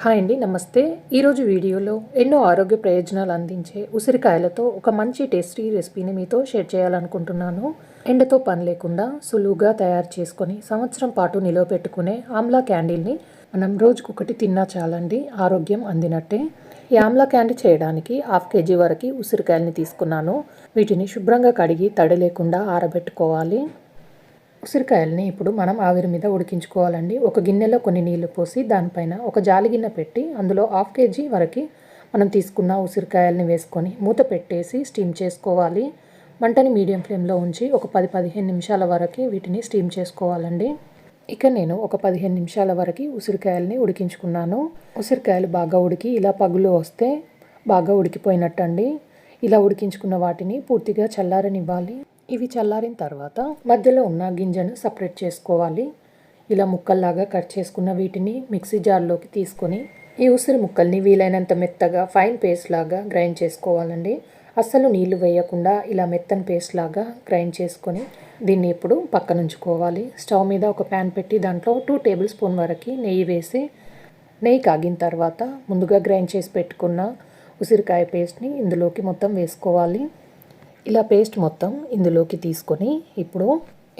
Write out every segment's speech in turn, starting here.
Hi అండి, నమస్తే. ఈరోజు వీడియోలో ఎన్నో ఆరోగ్య ప్రయోజనాలు అందించే ఉసిరికాయలతో ఒక మంచి టేస్టీ రెసిపీని మీతో షేర్ చేయాలనుకుంటున్నాను. ఎండతో పని లేకుండా సులువుగా తయారు చేసుకొని సంవత్సరం పాటు నిలవ పెట్టుకునే ఆమ్లా క్యాండీల్ని మనం రోజుకొకటి తిన్నా చాలండి, ఆరోగ్యం అందినట్టే. ఈ ఆమ్లా క్యాండీ చేయడానికి 1/2 kg వరకు ఉసిరికాయలని తీసుకున్నాను. వీటిని శుభ్రంగా కడిగి తడి లేకుండా ఆరబెట్టుకోవాలి. ఉసిరికాయలని ఇప్పుడు మనం ఆవిరి మీద ఉడికించుకోవాలండి. ఒక గిన్నెలో కొన్ని నీళ్లు పోసి దానిపైన ఒక జాలి గిన్నె పెట్టి అందులో 1/2 kg వరకు మనం తీసుకున్న ఉసిరికాయలని వేసుకొని మూత పెట్టేసి స్టీమ్ చేసుకోవాలి. మంటని మీడియం ఫ్లేమ్లో ఉంచి ఒక 10-15 నిమిషాల వరకు వీటిని స్టీమ్ చేసుకోవాలండి. ఇక నేను ఒక 15 నిమిషాల వరకు ఉసిరికాయలని ఉడికించుకున్నాను. ఉసిరికాయలు బాగా ఉడికి ఇలా పగులు వస్తే బాగా ఉడికిపోయినట్టు అండి. ఇలా ఉడికించుకున్న వాటిని పూర్తిగా చల్లారనివ్వాలి. ఇవి చల్లారిన తర్వాత మధ్యలో ఉన్న గింజను సపరేట్ చేసుకోవాలి. ఇలా ముక్కల్లాగా కట్ చేసుకున్న వీటిని మిక్సీ జార్లోకి తీసుకొని ఈ ఉసిరి ముక్కల్ని వీలైనంత మెత్తగా ఫైన్ పేస్ట్ లాగా గ్రైండ్ చేసుకోవాలండి. అస్సలు నీళ్లు వేయకుండా ఇలా మెత్తని పేస్ట్ లాగా గ్రైండ్ చేసుకొని దీన్ని ఇప్పుడు పక్కన ఉంచుకోవాలి. స్టవ్ మీద ఒక ప్యాన్ పెట్టి దాంట్లో 2 టేబుల్ స్పూన్ వరకు నెయ్యి వేసి, నెయ్యి కాగిన తర్వాత ముందుగా గ్రైండ్ చేసి పెట్టుకున్న ఉసిరికాయ పేస్ట్ని ఇందులోకి మొత్తం వేసుకోవాలి. ఇలా పేస్ట్ మొత్తం ఇందులోకి తీసుకొని ఇప్పుడు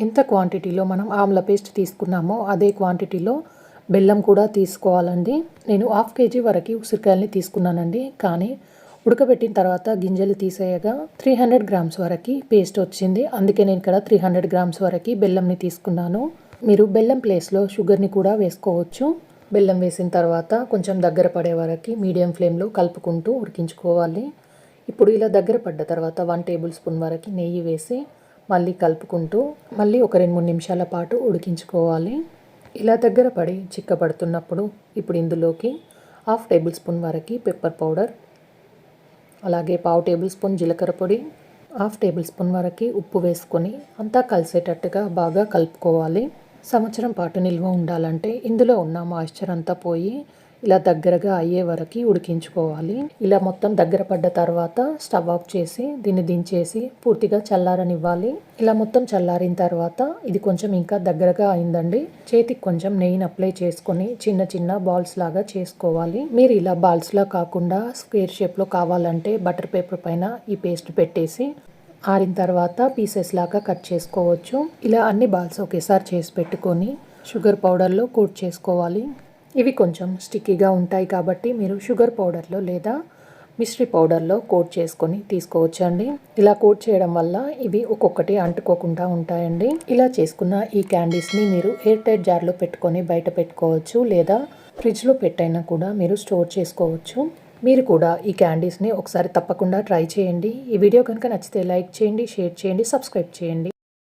ఎంత క్వాంటిటీలో మనం ఆమ్లా పేస్ట్ తీసుకున్నామో అదే క్వాంటిటీలో బెల్లం కూడా తీసుకోవాలండి. నేను 1/2 kg వరకు ఉసిరికాయలని తీసుకున్నానండి, కానీ ఉడకబెట్టిన తర్వాత గింజలు తీసేయగా 300 గ్రామ్స్ వరకు పేస్ట్ వచ్చింది. అందుకే నేను ఇక్కడ 300 గ్రామ్స్ వరకు బెల్లంని తీసుకున్నాను. మీరు బెల్లం ప్లేస్లో షుగర్ని కూడా వేసుకోవచ్చు. బెల్లం వేసిన తర్వాత కొంచెం దగ్గర పడే వరకు మీడియం ఫ్లేమ్లో కలుపుకుంటూ ఉడికించుకోవాలి. ఇప్పుడు ఇలా దగ్గర పడ్డ తర్వాత 1 టేబుల్ స్పూన్ వరకు నెయ్యి వేసి మళ్ళీ కలుపుకుంటూ మళ్ళీ ఒక 2-3 నిమిషాల పాటు ఉడికించుకోవాలి. ఇలా దగ్గర పడి చిక్కబడుతున్నప్పుడు ఇప్పుడు ఇందులోకి 1/2 టేబుల్ స్పూన్ వరకు పెప్పర్ పౌడర్, అలాగే 1/2 టేబుల్ స్పూన్ జీలకర్ర పొడి, 1/2 టేబుల్ స్పూన్ వరకు ఉప్పు వేసుకొని అంతా కలిసేటట్టుగా బాగా కలుపుకోవాలి. సంవత్సరం పాటు నిల్వ ఉండాలంటే ఇందులో ఉన్న మాయిశ్చర్ అంతా పోయి ఇలా దగ్గరగా అయ్యే వరకు ఉడికించుకోవాలి. ఇలా మొత్తం దగ్గర పడ్డ తర్వాత స్టవ్ ఆఫ్ చేసి దీన్ని దించేసి పూర్తిగా చల్లారనివ్వాలి. ఇలా మొత్తం చల్లారిన తర్వాత ఇది కొంచెం ఇంకా దగ్గరగా అయిందండి. చేతికి కొంచెం నెయ్యిని అప్లై చేసుకొని చిన్న చిన్న బాల్స్ లాగా చేసుకోవాలి. మీరు ఇలా బాల్స్లా కాకుండా స్క్వేర్ షేప్లో కావాలంటే బటర్ పేపర్ పైన ఈ పేస్ట్ పెట్టేసి ఆరిన తర్వాత పీసెస్ లాగా కట్ చేసుకోవచ్చు. ఇలా అన్ని బాల్స్ ఒకేసారి చేసి పెట్టుకొని షుగర్ పౌడర్లో కోట్ చేసుకోవాలి. ఇవి కొంచెం స్టిక్కీగా ఉంటాయి కాబట్టి మీరు షుగర్ పౌడర్లో లేదా మిశ్రీ పౌడర్లో కోట్ చేసుకొని తీసుకోవచ్చండి. ఇలా కోట్ చేయడం వల్ల ఇవి ఒక్కొక్కటి అంటుకోకుండా ఉంటాయండి. ఇలా చేసుకున్న ఈ క్యాండీస్ని మీరు ఎయిర్ టైట్ జార్లో పెట్టుకొని బయట పెట్టుకోవచ్చు, లేదా ఫ్రిడ్జ్లో పెట్టైనా కూడా మీరు స్టోర్ చేసుకోవచ్చు. మీరు కూడా ఈ క్యాండీస్ని ఒకసారి తప్పకుండా ట్రై చేయండి. ఈ వీడియో కనుక నచ్చితే లైక్ చేయండి, షేర్ చేయండి, సబ్స్క్రైబ్ చేయండి.